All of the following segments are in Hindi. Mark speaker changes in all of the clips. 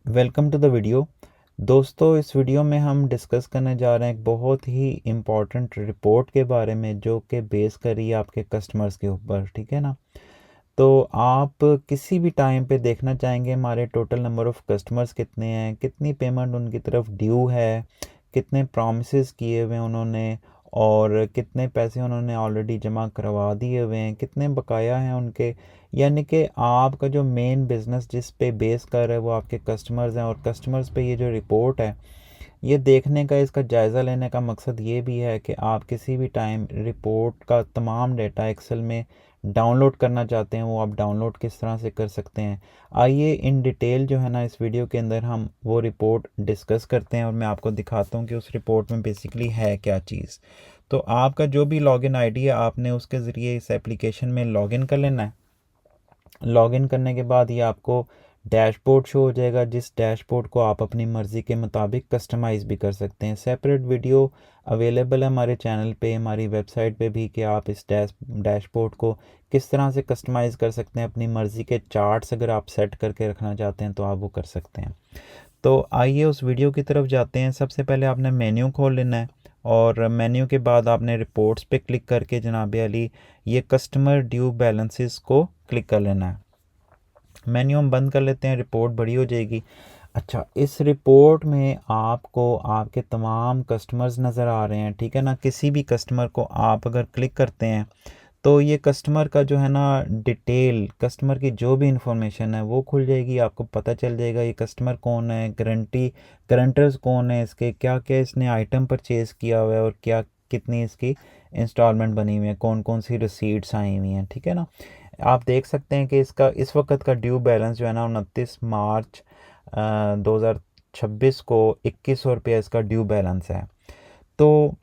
Speaker 1: Welcome to the video. दोस्तों, इस वीडियो में हम डिस्कस करने जा रहे हैं एक बहुत ही इम्पॉर्टेंट रिपोर्ट के बारे में जो कि बेस कर रही है आपके कस्टमर्स के ऊपर। ठीक है ना। तो आप किसी भी टाइम पे देखना चाहेंगे हमारे टोटल नंबर ऑफ़ कस्टमर्स कितने हैं, कितनी पेमेंट उनकी तरफ ड्यू है, कितने प्रॉमिसेस किए हुए हैं उन्होंने और कितने पैसे उन्होंने ऑलरेडी जमा करवा दिए हुए हैं, कितने बकाया हैं उनके। यानी कि आपका जो मेन बिज़नेस जिस पे बेस कर रहा है वो आपके कस्टमर्स हैं, और कस्टमर्स पे ये जो रिपोर्ट है ये देखने का, इसका जायज़ा लेने का मकसद ये भी है कि आप किसी भी टाइम रिपोर्ट का तमाम डेटा एक्सेल में डाउनलोड करना चाहते हैं, वो आप डाउनलोड किस तरह से कर सकते हैं। आइए इन डिटेल जो है ना इस वीडियो के अंदर हम वो रिपोर्ट डिस्कस करते हैं और मैं आपको दिखाता हूँ कि उस रिपोर्ट में बेसिकली है क्या चीज़। तो आपका जो भी लॉगिन आईडी है आपने उसके ज़रिए इस एप्लीकेशन में लॉगिन कर लेना है। लॉगिन करने के बाद ये आपको डैशबोर्ड शो हो जाएगा, जिस डैशबोर्ड को आप अपनी मर्ज़ी के मुताबिक कस्टमाइज़ भी कर सकते हैं। सेपरेट वीडियो अवेलेबल है हमारे चैनल पे, हमारी वेबसाइट पे भी, कि आप इस डैशबोर्ड को किस तरह से कस्टमाइज़ कर सकते हैं। अपनी मर्ज़ी के चार्ट्स अगर आप सेट करके रखना चाहते हैं तो आप वो कर सकते हैं। तो आइए उस वीडियो की तरफ जाते हैं। सबसे पहले आपने मेन्यू खोल लेना है और मेन्यू के बाद आपने रिपोर्ट्स पे क्लिक करके जनाब अली ये कस्टमर ड्यू बैलेंसेस को क्लिक कर लेना है। मेन्यू हम बंद कर लेते हैं, रिपोर्ट बड़ी हो जाएगी। अच्छा, इस रिपोर्ट में आपको आपके तमाम कस्टमर्स नज़र आ रहे हैं। ठीक है ना। किसी भी कस्टमर को आप अगर क्लिक करते हैं तो ये कस्टमर का जो है ना डिटेल, कस्टमर की जो भी इंफॉर्मेशन है वो खुल जाएगी। आपको पता चल जाएगा ये कस्टमर कौन है, गारंटर्स कौन है, इसके क्या क्या इसने आइटम परचेज़ किया हुआ है और क्या कितनी इसकी इंस्टॉलमेंट बनी हुई है, कौन कौन सी रिसीट्स आई हुई हैं। ठीक है ना। आप देख सकते हैं कि इसका इस वक्त का ड्यू बैलेंस जो है ना 29 मार्च 2026 को 2100 रुपये इसका ड्यू बैलेंस है। तो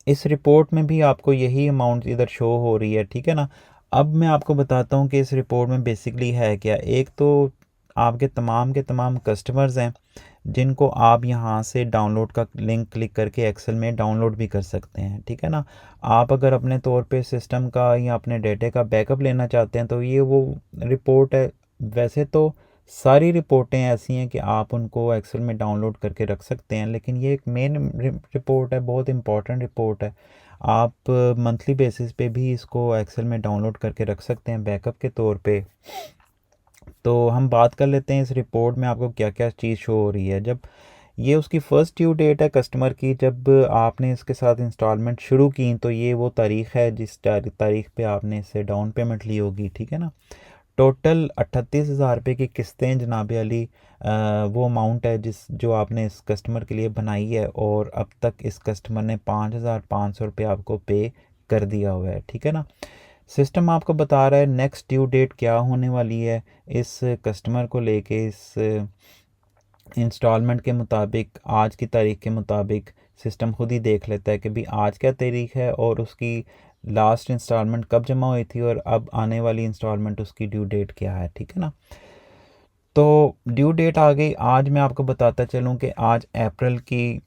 Speaker 1: इस रिपोर्ट में भी आपको यही अमाउंट इधर शो हो रही है। ठीक है ना। अब मैं आपको बताता हूँ कि इस रिपोर्ट में बेसिकली है क्या। एक तो आपके तमाम के तमाम कस्टमर्स हैं जिनको आप यहाँ से डाउनलोड का लिंक क्लिक करके एक्सेल में डाउनलोड भी कर सकते हैं। ठीक है ना। आप अगर अपने तौर पे सिस्टम का या अपने डेटे का बैकअप लेना चाहते हैं तो ये वो रिपोर्ट है। वैसे तो सारी रिपोर्टें ऐसी हैं कि आप उनको एक्सेल में डाउनलोड करके रख सकते हैं, लेकिन ये एक मेन रिपोर्ट है, बहुत इंपॉर्टेंट रिपोर्ट है। आप मंथली बेसिस पे भी इसको एक्सेल में डाउनलोड करके रख सकते हैं बैकअप के तौर पे। तो हम बात कर लेते हैं इस रिपोर्ट में आपको क्या क्या चीज़ शो हो रही है। जब ये उसकी फ़र्स्ट ड्यू डेट है कस्टमर की, जब आपने इसके साथ इंस्टॉलमेंट शुरू की तो ये वो तारीख़ है जिस तारीख़ पे आपने इससे डाउन पेमेंट ली होगी। ठीक है ना। टोटल 38,000 रुपये की किस्तें जनाब अली, वो अमाउंट है जो आपने इस कस्टमर के लिए बनाई है, और अब तक इस कस्टमर ने 5,500 रुपये आपको पे कर दिया हुआ है। ठीक है ना। सिस्टम आपको बता रहा है नेक्स्ट ड्यू डेट क्या होने वाली है इस कस्टमर को लेके। इस इंस्टॉलमेंट के मुताबिक, आज की तारीख के मुताबिक सिस्टम खुद ही देख लेता है कि भाई आज क्या तारीख है और उसकी लास्ट इंस्टॉलमेंट कब जमा हुई थी और अब आने वाली इंस्टॉलमेंट उसकी ड्यू डेट क्या है। ठीक है ना। तो ड्यू डेट आ गई। आज मैं आपको बताता चलूँ कि आज अप्रैल की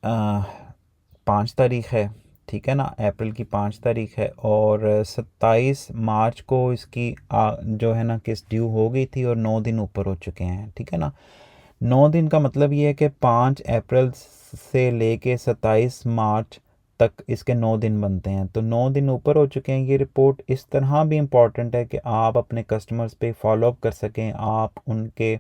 Speaker 1: 5 तारीख है। ठीक है ना। अप्रैल की 5 तारीख है और 27 मार्च को इसकी जो है ना किस्त ड्यू हो गई थी और 9 दिन ऊपर हो चुके हैं। ठीक है ना। 9 दिन का मतलब ये है कि 5 अप्रैल से लेके 27 मार्च तक इसके 9 दिन बनते हैं, तो 9 दिन ऊपर हो चुके हैं। ये रिपोर्ट इस तरह भी इम्पॉर्टेंट है कि आप अपने कस्टमर्स पे फॉलोअप कर सकें, आप उनके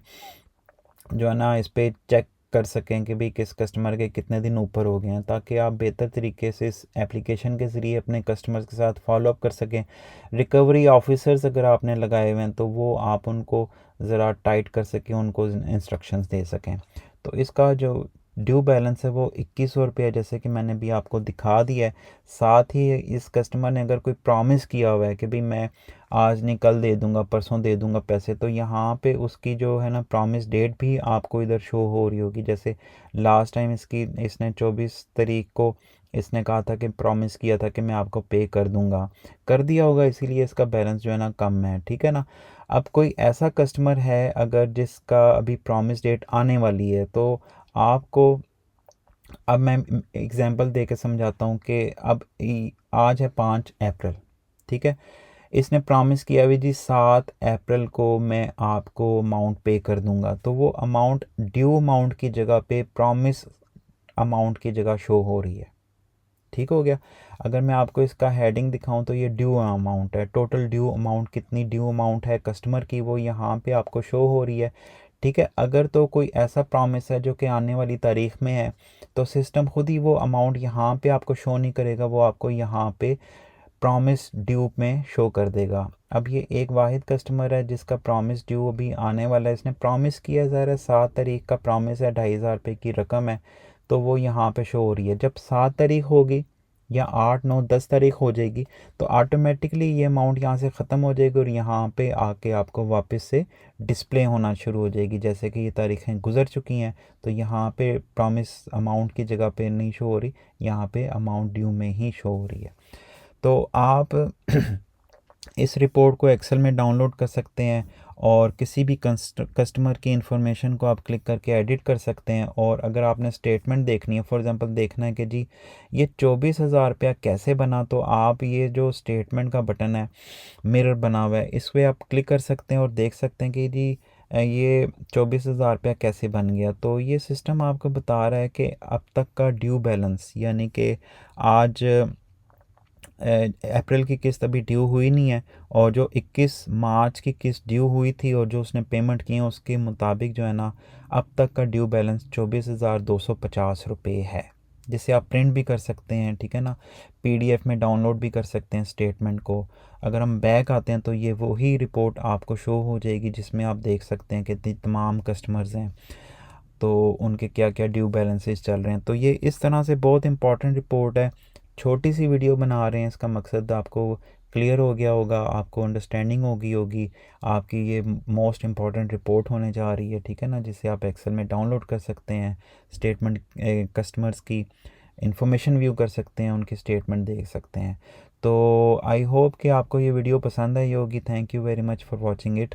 Speaker 1: जो है ना इस पे चेक कर सकें कि भाई किस कस्टमर के कितने दिन ऊपर हो गए हैं, ताकि आप बेहतर तरीके से इस एप्लीकेशन के ज़रिए अपने कस्टमर्स के साथ फॉलोअप कर सकें। रिकवरी ऑफिसर्स अगर आपने लगाए हुए हैं तो वो आप उनको ज़रा टाइट कर सकें, उनको इंस्ट्रक्शंस दे सकें। तो इसका जो ड्यू बैलेंस है वो 2100 रुपये है, जैसे कि मैंने भी आपको दिखा दिया है। साथ ही इस कस्टमर ने अगर कोई प्रॉमिस किया हुआ है कि भाई मैं आज नहीं कल दे दूंगा, परसों दे दूंगा पैसे, तो यहाँ पे उसकी जो है ना प्रॉमिस डेट भी आपको इधर शो हो रही होगी। जैसे लास्ट टाइम इसने 24 तारीख को इसने कहा था कि प्रॉमिस किया था कि मैं आपको पे कर दूंगा, कर दिया होगा, इसीलिए इसका बैलेंस जो है ना कम है। ठीक है ना। अब कोई ऐसा कस्टमर है अगर जिसका अभी प्रॉमिस डेट आने वाली है, तो आपको, अब मैं एग्जांपल दे के समझाता हूँ कि अब आज है 5 अप्रैल। ठीक है। इसने प्रॉमिस किया भी जी 7 अप्रैल को मैं आपको अमाउंट पे कर दूंगा, तो वो अमाउंट ड्यू अमाउंट की जगह पे प्रॉमिस अमाउंट की जगह शो हो रही है। ठीक हो गया। अगर मैं आपको इसका हेडिंग दिखाऊं तो ये ड्यू अमाउंट है, टोटल ड्यू अमाउंट कितनी ड्यू अमाउंट है कस्टमर की वो यहाँ पे आपको शो हो रही है। ठीक है, अगर तो कोई ऐसा प्रॉमिस है जो कि आने वाली तारीख में है तो सिस्टम खुद ही वो अमाउंट यहाँ पे आपको शो नहीं करेगा, वो आपको यहाँ पे प्रॉमिस ड्यू में शो कर देगा। अब ये एक वाहिद कस्टमर है जिसका प्रॉमिस ड्यू अभी आने वाला है, इसने प्रॉमिस किया ज़रा 7 तारीख का प्रॉमिस है, 2500 रुपये की रकम है, तो वो यहाँ पे शो हो रही है। जब 7 तारीख होगी या 8, 9, 10 तारीख हो जाएगी तो ऑटोमेटिकली ये अमाउंट यहाँ से ख़त्म हो जाएगी और यहाँ पे आके आपको वापस से डिस्प्ले होना शुरू हो जाएगी। जैसे कि ये तारीखें गुजर चुकी हैं तो यहाँ पे प्रॉमिस अमाउंट की जगह पे नहीं शो हो रही, यहाँ पे अमाउंट ड्यू में ही शो हो रही है। तो आप इस रिपोर्ट को एक्सेल में डाउनलोड कर सकते हैं और किसी भी कस्टमर की इंफॉर्मेशन को आप क्लिक करके एडिट कर सकते हैं। और अगर आपने स्टेटमेंट देखनी है, फॉर एग्जांपल देखना है कि जी ये 24,000 रुपया कैसे बना, तो आप ये जो स्टेटमेंट का बटन है मिरर बना हुआ है, इस पर आप क्लिक कर सकते हैं और देख सकते हैं कि जी ये 24,000 रुपया कैसे बन गया। तो ये सिस्टम आपको बता रहा है कि अब तक का ड्यू बैलेंस, यानी कि आज अप्रैल की किस्त अभी ड्यू हुई नहीं है और जो 21 मार्च की किस्त ड्यू हुई थी और जो उसने पेमेंट की है उसके मुताबिक जो है ना अब तक का ड्यू बैलेंस 24,250 रुपये है, जिसे आप प्रिंट भी कर सकते हैं। ठीक है ना, पीडीएफ में डाउनलोड भी कर सकते हैं स्टेटमेंट को। अगर हम बैक आते हैं तो ये वही रिपोर्ट आपको शो हो जाएगी जिसमें आप देख सकते हैं कि तमाम कस्टमर्स हैं तो उनके क्या क्या ड्यू बैलेंसेस चल रहे हैं। तो ये इस तरह से बहुत इंपॉर्टेंट रिपोर्ट है। छोटी सी वीडियो बना रहे हैं, इसका मकसद आपको क्लियर हो गया होगा, आपको अंडरस्टैंडिंग होगी आपकी ये मोस्ट इम्पॉर्टेंट रिपोर्ट होने जा रही है। ठीक है ना, जिसे आप एक्सेल में डाउनलोड कर सकते हैं, स्टेटमेंट कस्टमर्स की इंफॉर्मेशन व्यू कर सकते हैं, उनकी स्टेटमेंट देख सकते हैं। तो आई होप कि आपको ये वीडियो पसंद आई होगी। Thank you very much for watching it.